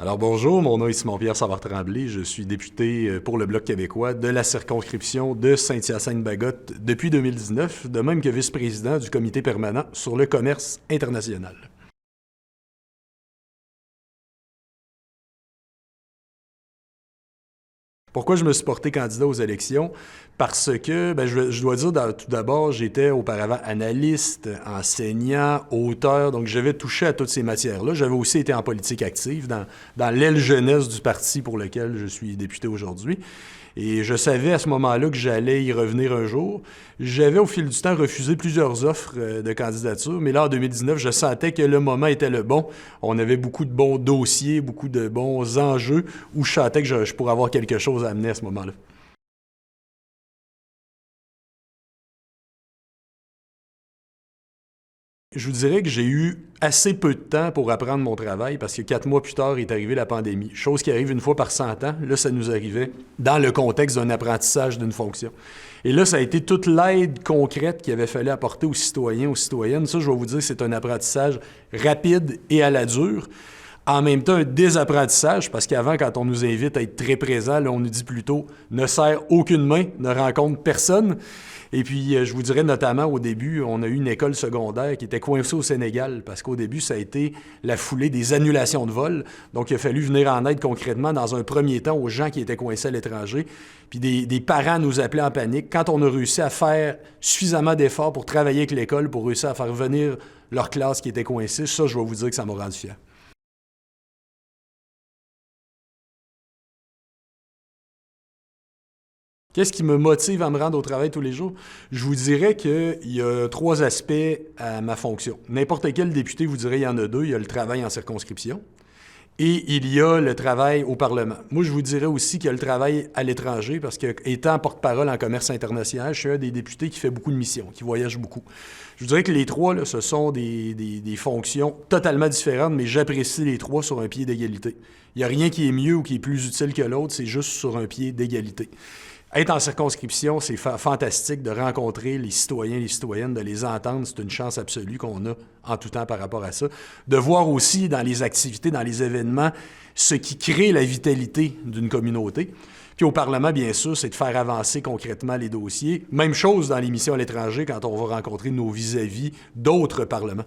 Alors bonjour, mon nom est Simon-Pierre Savard-Tremblay, je suis député pour le Bloc québécois de la circonscription de Saint-Hyacinthe-Bagotte depuis 2019, de même que vice-président du comité permanent sur le commerce international. Pourquoi je me suis porté candidat aux élections? Parce que, je dois dire tout d'abord, j'étais auparavant analyste, enseignant, auteur, donc j'avais touché à toutes ces matières-là. J'avais aussi été en politique active dans l'aile jeunesse du parti pour lequel je suis député aujourd'hui. Et je savais à ce moment-là que j'allais y revenir un jour. J'avais au fil du temps refusé plusieurs offres de candidature, mais là, en 2019, je sentais que le moment était le bon. On avait beaucoup de bons dossiers, beaucoup de bons enjeux, où je sentais que je pourrais avoir quelque chose à amener à ce moment-là. Je vous dirais que j'ai eu assez peu de temps pour apprendre mon travail parce que 4 mois plus tard est arrivée la pandémie. Chose qui arrive une fois par 100 ans. Là, ça nous arrivait dans le contexte d'un apprentissage d'une fonction. Et là, ça a été toute l'aide concrète qu'il avait fallu apporter aux citoyens, aux citoyennes. Ça, je vais vous dire, c'est un apprentissage rapide et à la dure. En même temps, un désapprentissage, parce qu'avant, quand on nous invite à être très présent, là, on nous dit plutôt « ne serre aucune main, ne rencontre personne ». Et puis, je vous dirais notamment, au début, on a eu une école secondaire qui était coincée au Sénégal, parce qu'au début, ça a été la foulée des annulations de vol. Donc, il a fallu venir en aide concrètement, dans un premier temps, aux gens qui étaient coincés à l'étranger. Puis des parents nous appelaient en panique. Quand on a réussi à faire suffisamment d'efforts pour travailler avec l'école, pour réussir à faire venir leur classe qui était coincée, ça, je vais vous dire que ça m'a rendu fier. Qu'est-ce qui me motive à me rendre au travail tous les jours? Je vous dirais qu'il y a 3 aspects à ma fonction. N'importe quel député vous dirait qu'il y en a 2. Il y a le travail en circonscription et il y a le travail au Parlement. Moi, je vous dirais aussi qu'il y a le travail à l'étranger parce que, étant porte-parole en commerce international, je suis un des députés qui fait beaucoup de missions, qui voyage beaucoup. Je vous dirais que les 3, là, ce sont des fonctions totalement différentes, mais j'apprécie les 3 sur un pied d'égalité. Il n'y a rien qui est mieux ou qui est plus utile que l'autre, c'est juste sur un pied d'égalité. Être en circonscription, c'est fantastique de rencontrer les citoyens, les citoyennes, de les entendre. C'est une chance absolue qu'on a en tout temps par rapport à ça. De voir aussi dans les activités, dans les événements, ce qui crée la vitalité d'une communauté. Puis au Parlement, bien sûr, c'est de faire avancer concrètement les dossiers. Même chose dans les missions à l'étranger quand on va rencontrer nos vis-à-vis d'autres parlements.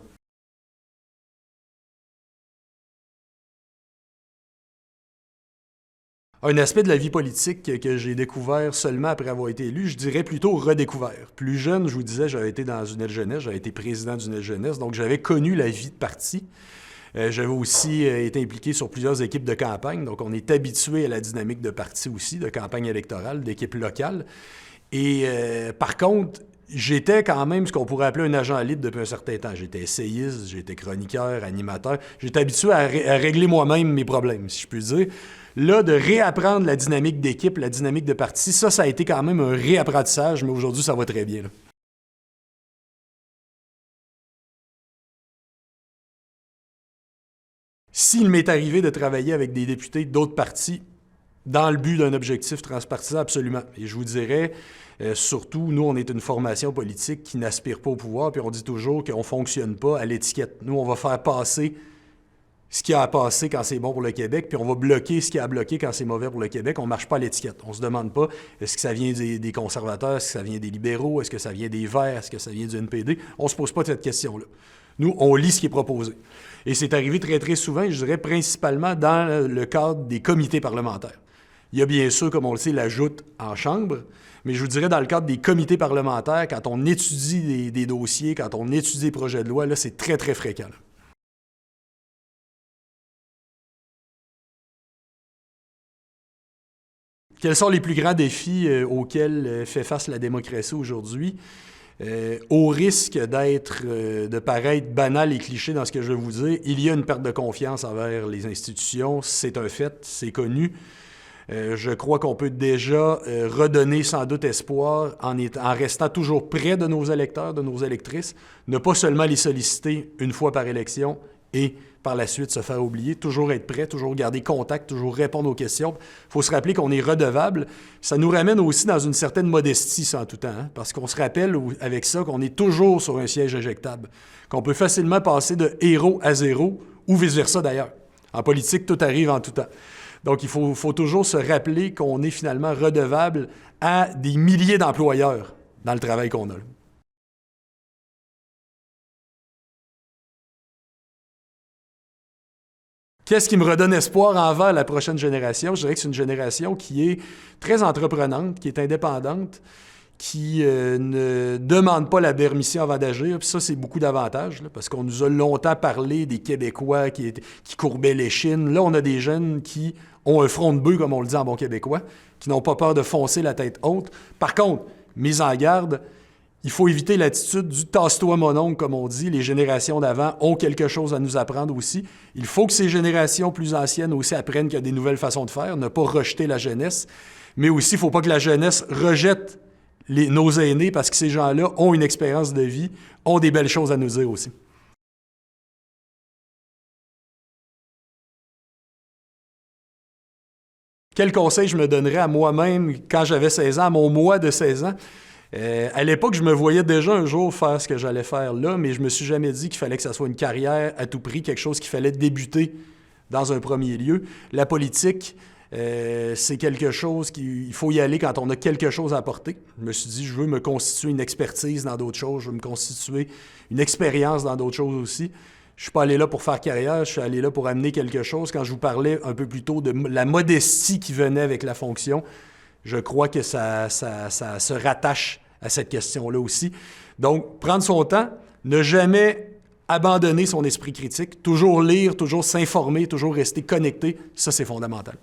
Un aspect de la vie politique que j'ai découvert seulement après avoir été élu, je dirais plutôt redécouvert. Plus jeune, je vous disais, j'avais été dans une aile jeunesse, j'avais été président d'une aile jeunesse, donc j'avais connu la vie de parti. J'avais aussi été impliqué sur plusieurs équipes de campagne, donc on est habitué à la dynamique de parti aussi, de campagne électorale, d'équipes locales. Et par contre, j'étais quand même ce qu'on pourrait appeler un agent libre depuis un certain temps. J'étais essayiste, j'étais chroniqueur, animateur. J'étais habitué à régler moi-même mes problèmes, si je puis dire. Là, de réapprendre la dynamique d'équipe, la dynamique de parti, ça a été quand même un réapprentissage, mais aujourd'hui, ça va très bien, là. S'il m'est arrivé de travailler avec des députés d'autres partis dans le but d'un objectif transpartisan, absolument. Et je vous dirais, surtout, nous, on est une formation politique qui n'aspire pas au pouvoir, puis on dit toujours qu'on ne fonctionne pas à l'étiquette. Nous, on va faire passer ce qui a à passer quand c'est bon pour le Québec, puis on va bloquer ce qui a à bloquer quand c'est mauvais pour le Québec. On ne marche pas à l'étiquette. On ne se demande pas est-ce que ça vient des conservateurs, est-ce que ça vient des libéraux, est-ce que ça vient des Verts, est-ce que ça vient du NPD. On ne se pose pas cette question-là. Nous, on lit ce qui est proposé. Et c'est arrivé très, très souvent, je dirais principalement dans le cadre des comités parlementaires. Il y a bien sûr, comme on le sait, la joute en chambre, mais je vous dirais dans le cadre des comités parlementaires, quand on étudie des dossiers, quand on étudie des projets de loi, là, c'est très, très fréquent, là. Quels sont les plus grands défis auxquels fait face la démocratie aujourd'hui? Au risque de paraître banal et cliché dans ce que je vais vous dire, il y a une perte de confiance envers les institutions, c'est un fait, c'est connu. Je crois qu'on peut déjà redonner sans doute espoir en restant toujours près de nos électeurs, de nos électrices, ne pas seulement les solliciter une fois par élection et par la suite se faire oublier, toujours être prêt, toujours garder contact, toujours répondre aux questions. Il faut se rappeler qu'on est redevable. Ça nous ramène aussi dans une certaine modestie, ça, en tout temps, hein, parce qu'on se rappelle avec ça qu'on est toujours sur un siège éjectable, qu'on peut facilement passer de héros à zéro ou vice-versa d'ailleurs. En politique, tout arrive en tout temps. Donc, il faut toujours se rappeler qu'on est finalement redevable à des milliers d'employeurs dans le travail qu'on a. Qu'est-ce qui me redonne espoir envers la prochaine génération? Je dirais que c'est une génération qui est très entreprenante, qui est indépendante, qui ne demande pas la permission avant d'agir. Puis ça, c'est beaucoup d'avantages, là, parce qu'on nous a longtemps parlé des Québécois qui courbaient l'échine. Là, on a des jeunes qui ont un front de bœuf, comme on le dit en bon québécois, qui n'ont pas peur de foncer la tête haute. Par contre, mise en garde, il faut éviter l'attitude du « tasse-toi mon oncle », comme on dit. Les générations d'avant ont quelque chose à nous apprendre aussi. Il faut que ces générations plus anciennes aussi apprennent qu'il y a des nouvelles façons de faire, ne pas rejeter la jeunesse. Mais aussi, il ne faut pas que la jeunesse rejette nos aînés, parce que ces gens-là ont une expérience de vie, ont des belles choses à nous dire aussi. Quel conseil je me donnerais à moi-même quand j'avais 16 ans, à mon moi de 16 ans? À l'époque, je me voyais déjà un jour faire ce que j'allais faire là, mais je me suis jamais dit qu'il fallait que ça soit une carrière à tout prix, quelque chose qu'il fallait débuter dans un premier lieu. La politique, c'est quelque chose qu'il faut y aller quand on a quelque chose à apporter. Je me suis dit, je veux me constituer une expertise dans d'autres choses, je veux me constituer une expérience dans d'autres choses aussi. Je suis pas allé là pour faire carrière, je suis allé là pour amener quelque chose. Quand je vous parlais un peu plus tôt de la modestie qui venait avec la fonction, je crois que ça se rattache à cette question-là aussi. Donc, prendre son temps, ne jamais abandonner son esprit critique, toujours lire, toujours s'informer, toujours rester connecté, ça c'est fondamental.